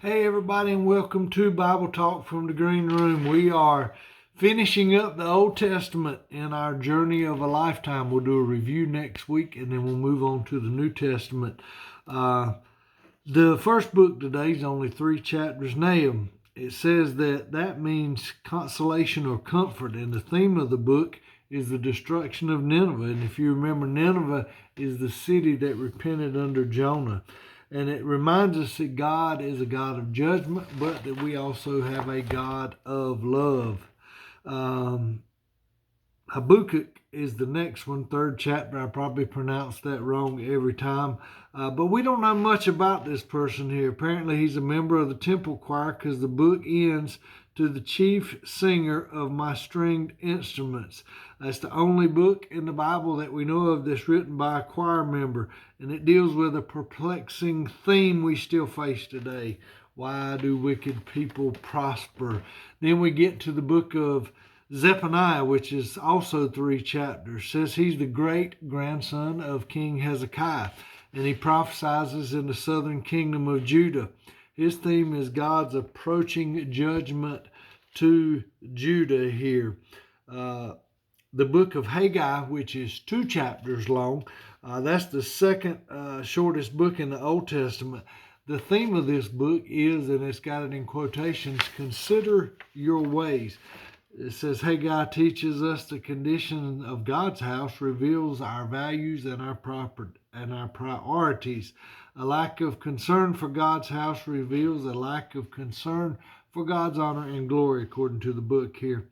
Hey everybody, and welcome to Bible Talk from the Green Room. We are finishing up the Old Testament in our journey of a lifetime. We'll do a review next week and then we'll move on to the New Testament. The first book today is only 3 chapters, Nahum. It says that means consolation or comfort, and the theme of the book is the destruction of Nineveh. And if you remember, Nineveh is the city that repented under Jonah. And it reminds us that God is a God of judgment, but that we also have a God of love. Habakkuk is the next one, 3rd chapter. I probably pronounced that wrong every time. But we don't know much about this person here. Apparently he's a member of the temple choir, because the book ends, "To the chief singer of my stringed instruments." That's the only book in the Bible that we know of that's written by a choir member. And it deals with a perplexing theme we still face today. Why do wicked people prosper? Then we get to the book of Zephaniah, which is also 3 chapters. It says he's the great grandson of King Hezekiah, and he prophesies in the southern kingdom of Judah. His theme is God's approaching judgment to Judah here. The book of Haggai, which is 2 chapters long, that's the second shortest book in the Old Testament. The theme of this book is, and it's got it in quotations, "Consider your ways." It says Haggai teaches us the condition of God's house, reveals our values and our priorities. A lack of concern for God's house reveals a lack of concern for God's honor and glory, according to the book here.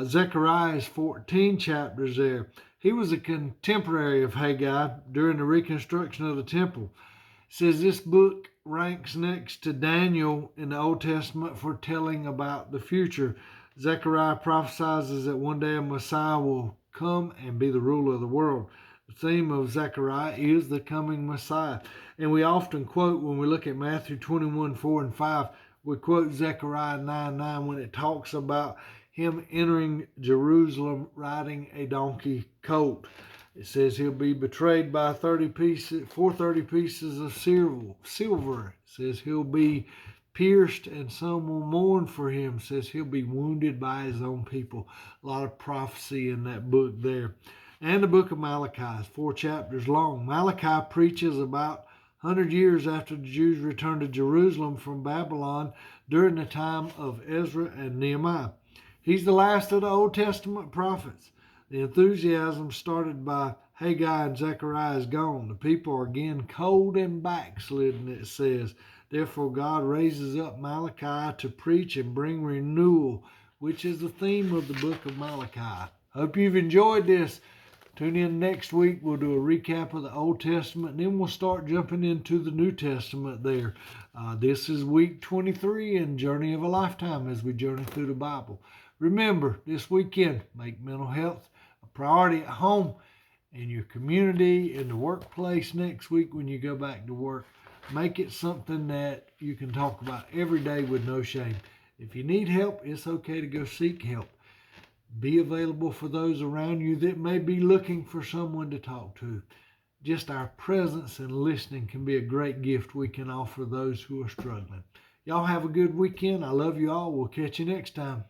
Zechariah is 14 chapters there. He was a contemporary of Haggai during the reconstruction of the temple. It says this book ranks next to Daniel in the Old Testament for telling about the future. Zechariah prophesies that one day a Messiah will come and be the ruler of the world. The theme of Zechariah is the coming Messiah. And we often quote, when we look at Matthew 21, 4 and 5, we quote Zechariah 9:9 when it talks about him entering Jerusalem riding a donkey colt. It says he'll be betrayed by 30 pieces of silver. It says he'll be pierced and some will mourn for him. It says he'll be wounded by his own people. A lot of prophecy in that book there. And the book of Malachi is 4 chapters long. Malachi preaches about 100 years after the Jews returned to Jerusalem from Babylon during the time of Ezra and Nehemiah. He's the last of the Old Testament prophets. The enthusiasm started by Haggai and Zechariah is gone. The people are again cold and backslidden, it says. Therefore, God raises up Malachi to preach and bring renewal, which is the theme of the book of Malachi. Hope you've enjoyed this. Tune in next week. We'll do a recap of the Old Testament, and then we'll start jumping into the New Testament there. This is week 23 in Journey of a Lifetime as we journey through the Bible. Remember, this weekend, make mental health a priority at home, in your community, in the workplace next week when you go back to work. Make it something that you can talk about every day with no shame. If you need help, it's okay to go seek help. Be available for those around you that may be looking for someone to talk to. Just our presence and listening can be a great gift we can offer those who are struggling. Y'all have a good weekend. I love you all. We'll catch you next time.